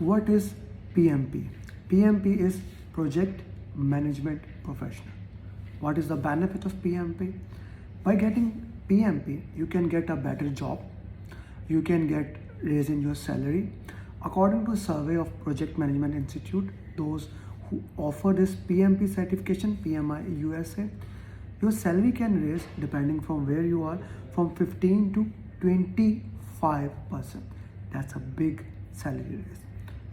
What is PMP? PMP is Project Management Professional. What is the benefit of PMP? By getting PMP, you can get a better job. You can get raise in your salary. According to a survey of Project Management Institute, those who offer this PMP certification, PMI USA, your salary can raise depending from where you are from 15 to 25%. That's a big salary raise.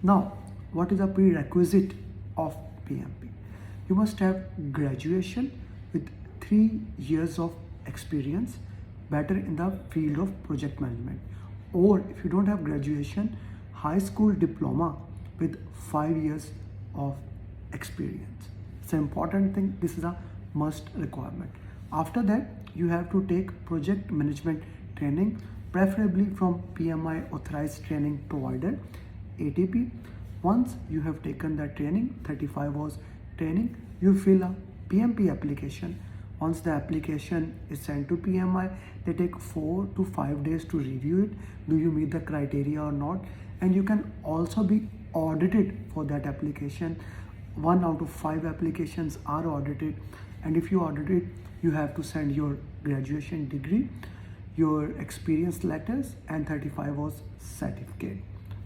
Now, what is a prerequisite of PMP? You must have graduation with 3 years of experience, better in the field of project management. Or if you don't have graduation, high school diploma with 5 years of experience. It's an important thing. This is a must requirement. After that, you have to take project management training, preferably from PMI authorized training provider, ATP. Once you have taken that training, 35 hours training, you fill a PMP application. Once the application is sent to PMI, they take 4 to 5 days to review it. Do you meet the criteria or not? And you can also be audited for that application. 1 out of 5 applications are audited, and if you audit it, you have to send your graduation degree, your experience letters, and 35 hours certificate.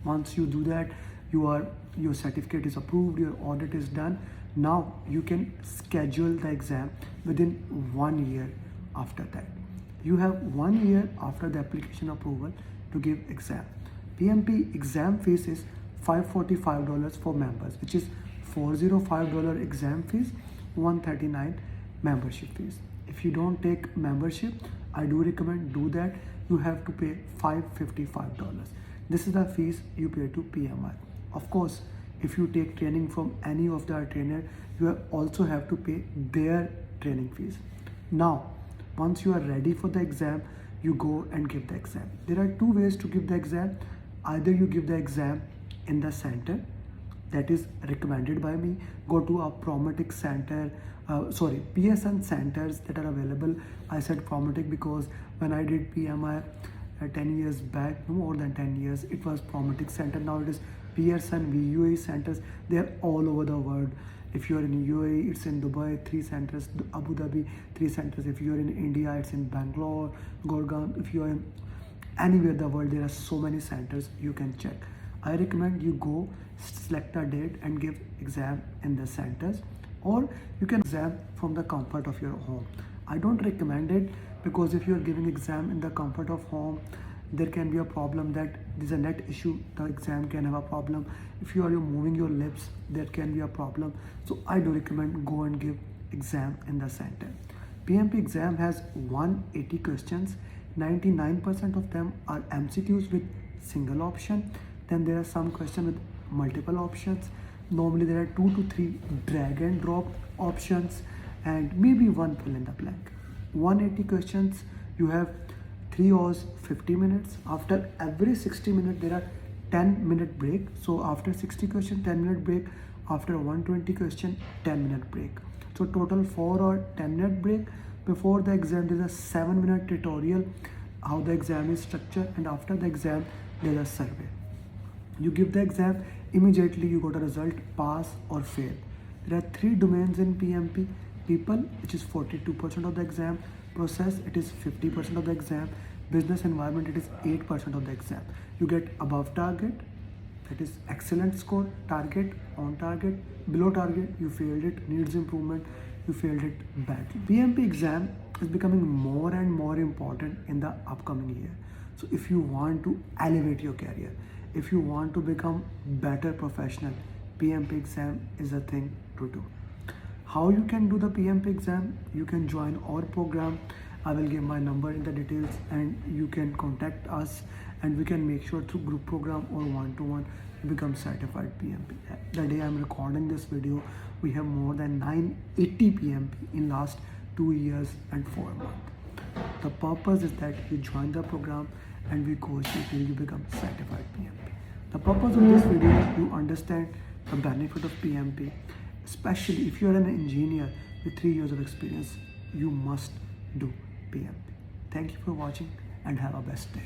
Once you do that, your certificate is approved, your audit is done. Now you can schedule the exam within 1 year after that. You have 1 year after the application approval to give exam. PMP exam fees is $545 for members, which is $405 exam fees, $139 membership fees. If you don't take membership, I do recommend do that. You have to pay $555. This is the fees you pay to PMI. Of course, if you take training from any of the trainer, you also have to pay their training fees. Now, once you are ready for the exam, you go and give the exam. There are 2 ways to give the exam. Either you give the exam in the center, that is recommended by me. Go to a Promatic center, PSN centers that are available. I said Promatic because when I did PMI 10 years back, more than 10 years, it was Promatic center. Now it is Pearson VUAE centers. They are all over the world. If you are in UAE, it's in Dubai, 3 centers, Abu Dhabi, 3 centers. If you are in India, it's in Bangalore, Gurgaon. If you are in anywhere in the world, there are so many centers you can check. I recommend you go select a date and give exam in the centers, or you can exam from the comfort of your home. I don't recommend it because if you are giving exam in the comfort of home, there can be a problem that there's a net issue. The exam can have a problem. If you are moving your lips, there can be a problem. So I do recommend go and give exam in the center. PMP exam has 180 questions. 99% of them are MCQs with single option. Then there are some questions with multiple options. Normally there are 2 to 3 drag and drop options, and maybe 1 fill in the blank. 180 questions, you have 3 hours 50 minutes. After every 60 minutes there are 10-minute break. So after 60 question, 10-minute break. After 120 question, 10-minute break. So total 4 or 10-minute break. Before the exam there is a 7-minute tutorial how the exam is structured, and after the exam there is a survey. You give the exam, immediately you got a result, pass or fail. There are 3 domains in PMP. People, which is 42% of the exam. Process, it is 50% of the exam. Business environment, it is 8% of the exam. You get above target, that is excellent score. Target, on target. Below target, you failed it, needs improvement, you failed it badly. PMP exam is becoming more and more important in the upcoming year. So if you want to elevate your career, if you want to become better professional, PMP exam is a thing to do. How you can do the PMP exam? You can join our program. I will give my number in the details, and you can contact us, and we can make sure through group program or one-to-one you become certified PMP. The day I'm recording this video, we have more than 980 PMP in last 2 years and 4 months. The purpose is that you join the program and we coach you till you become certified PMP. The purpose of this video is you understand the benefit of PMP, especially if you are an engineer with 3 years of experience, you must do PMP. Thank you for watching and have a best day.